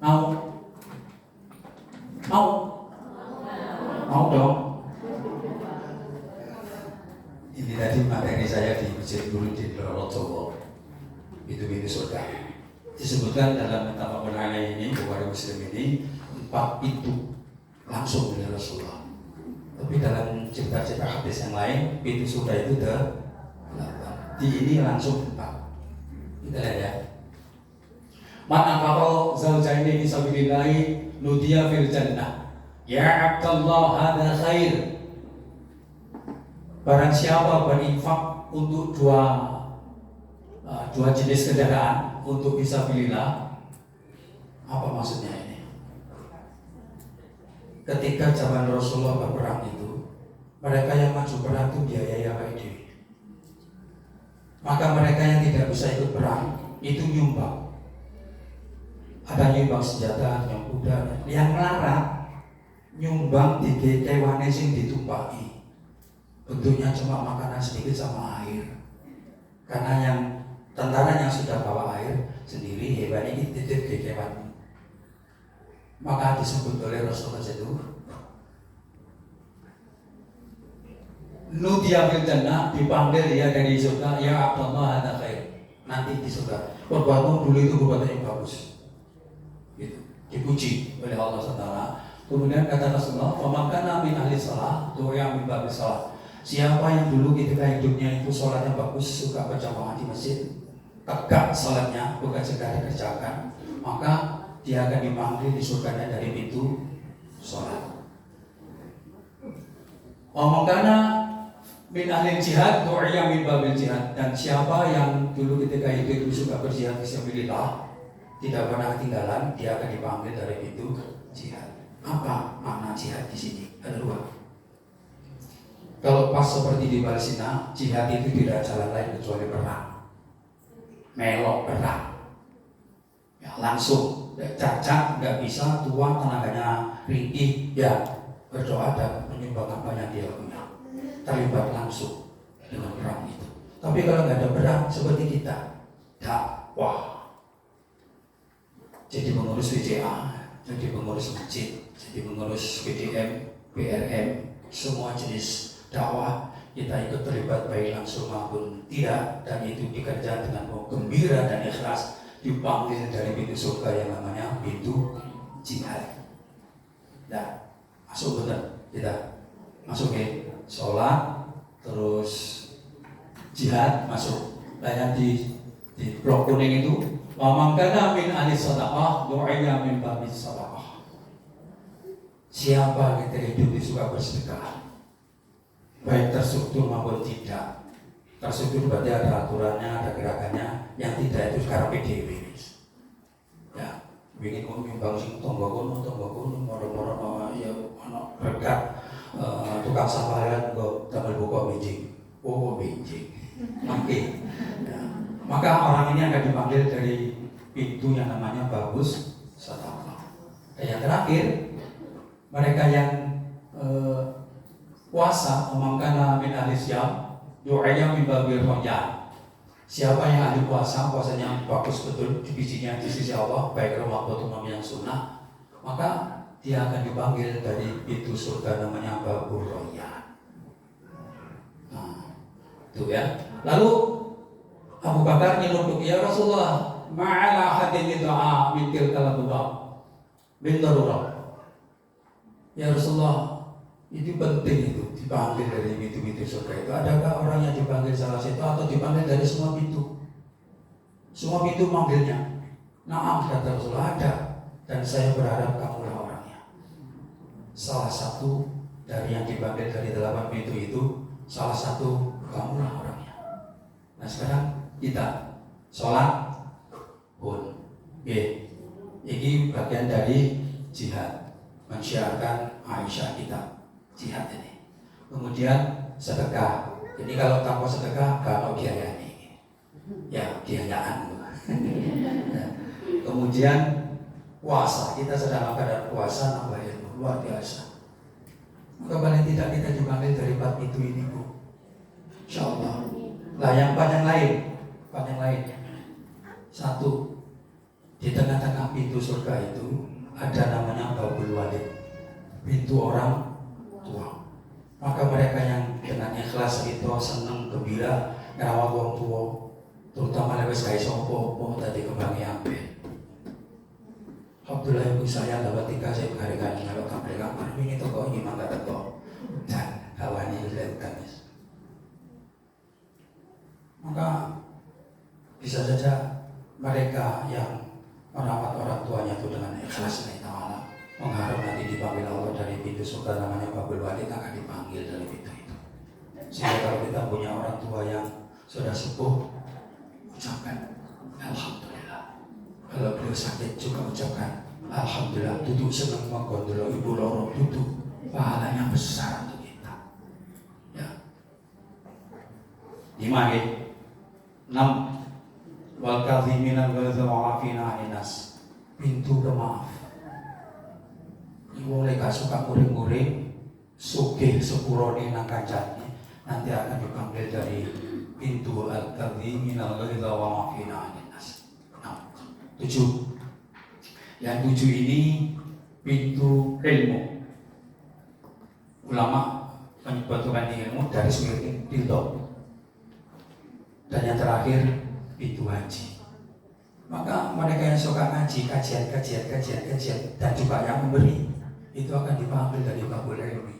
Mau? Mau? Mau dong. Ini tadi materi saya di Masjid Guru di Lorotowo. Itu surga. Disebutkan dalam Tafakkur Alaihi ini, Bukhari Muslim ini 4 pintu langsung dari Rasulullah. Tapi dalam cerita-cerita hadis yang lain, pintu surga itu ada 8. Di ini langsung 4. Kita lihat ya. Man anfaqo zawjaini fi sabilillah nudiya fil jannah. Ya Abdullah hadza khair. Barang siapa berinfak untuk dua jenis kendaraan untuk fisabilillah, apa maksudnya ini? Ketika zaman Rasulullah berperang itu, mereka yang maju perang itu biayai apa itu? Maka mereka yang tidak bisa ikut perang itu nyumbang. Ada nyumbang senjata, nyumbang kuda. Yang melarang nyumbang di kewane sing ditumpaki. Bentuknya cuma makanan sedikit sama air. Karena yang tentara yang sudah bawa air sendiri, hebat ini titip ke kewan. Maka disebut oleh Rasulullah itu Nudiya fil jannah, dipanggil dia dari surga, ya Abdullah hadza khair. Nanti di surga. Perbuatanmu dulu itu perbuatan yang bagus. Gitu. Dipuji oleh Allah SWT. Kemudian kata Rasulullah, "Faman kana min ahli shalah, du'a min babi shalah." Siapa yang dulu ketika hidupnya itu sholatnya bagus, suka berjamaah di masjid, tegak sholatnya, bukan sekedar dikerjakan, maka dia akan dipanggil di surganya dari pintu sholat. Omongkana min ahli jihad, du'a min babil jihad. Dan siapa yang dulu ketika hidup itu suka berjihad fisabilillah, tidak pernah ketinggalan, dia akan dipanggil dari pintu jihad. Apa makna jihad di sini? Ada 2. Kalau pas seperti di Palestina, jihad itu tidak jalan lain kecuali perang, melok perang, ya, langsung, cacat, nggak bisa, tua, tenaganya ringkih, ya berdoa dan menyumbang apa yang dia punya, terlibat langsung dengan perang itu. Tapi kalau nggak ada perang seperti kita, dakwah, jadi pengurus WCA, jadi pengurus masjid, jadi pengurus PDM, BRM, semua jenis dakwah kita ikut terlibat baik langsung maupun tidak, dan itu dikerja dengan gembira dan ikhlas, dipanggil dari pintu surga yang namanya pintu jihad. Nah, masuk betul kita masuk ke sholat, terus jihad masuk. Nah, yang di blok kuning itu, wa man kana min ahli shadaqah du'a min babi shadaqah. Siapa yang hidup suka bersedekah, baik terstruktur maupun tidak. Terstruktur berarti ada aturannya, ada gerakannya. Yang tidak itu sekarang PDW. Ya, ingin menyumbang sing tonggo kono, moro-moro ya ana berkat tukang sampah ya nggo damel buka benjing. Oh, benjing. Oke. Ya. Maka orang ini akan dipanggil dari pintu yang namanya babus sadaqah. Dan yang terakhir, mereka yang puasa, omongkan min ahli syam, doanya min babil royan. Siapa yang ahli puasa, puasanya bagus betul, bijinya di sisi Allah, baik Ramadan yang sunnah, maka dia akan dipanggil dari pintu surga namanya babul royan. Nah, itu ya. Lalu Abu Bakar nyelunduk, ya Rasulullah, ma'ala hadin doa min tilkal abwab bin darurat. Ya Rasulullah, itu penting itu dipanggil dari pintu-pintu surga itu. Adakah orang yang dipanggil salah satu atau dipanggil dari semua pintu? Semua pintu manggilnya. Naam, kata Rasulullah, ada. Dan saya berharap kamulah orangnya. Salah satu dari yang dipanggil dari 8 pintu itu, salah satu kamulah orangnya. Nah sekarang kita sholat pun, ini bagian dari jihad, mensyiarkan Aisyah kita. Jihad ini. Kemudian sedekah. Jadi kalau tanpa sedekah kalau biaya ini, ya biayaan. Kemudian puasa. Kita sedang keadaan puasa, nambah ilmu luar biasa. Maka paling tidak kita dipanggil dari 4 pintu ini, Bu. Insyaallah. Lah yang panjang lain. 1. Di tengah-tengah pintu surga itu ada namanya Babul Walid, pintu orang tua. Maka mereka yang dengan ikhlas itu senang gembira ngerawat orang tua, terutama lewat saya sopo tadi kembali ambil. Alhamdulillah ibu saya dapat tiga saya berkali-kali kalau mereka ini toko ini maka toko dan kawannya dilakukan. Maka bisa saja mereka yang merawat orang tuanya itu dengan ikhlas ta'ala mengharap nanti dipanggil Allah dari pintu surga namanya Babul Walid akan dipanggil dari pintu itu. Sehingga kalau kita punya orang tua yang sudah sepuh, ucapkan Alhamdulillah. Kalau beliau sakit juga ucapkan Alhamdulillah. Duduk senang menggondol ibu lorong duduk, pahalanya besar untuk kita. Ya. 5 6 wal kadhimina al-ghaiza wa 'afina 'anil nas. Pintu pemaaf. Wong lek suka nguring-nguring sugih sepurone nang kancane nanti akan dipanggil dari pintu al-kadhimina al-ghaiza wa 'afina 'anil nas. 7. Yang 7 ini pintu ilmu. Ulama menyebutkan ilmu dari segi tildo. Dan yang terakhir pintu haji. Maka mereka yang suka ngaji, kajian dan juga yang memberi itu akan dipanggil dari babul ilmi.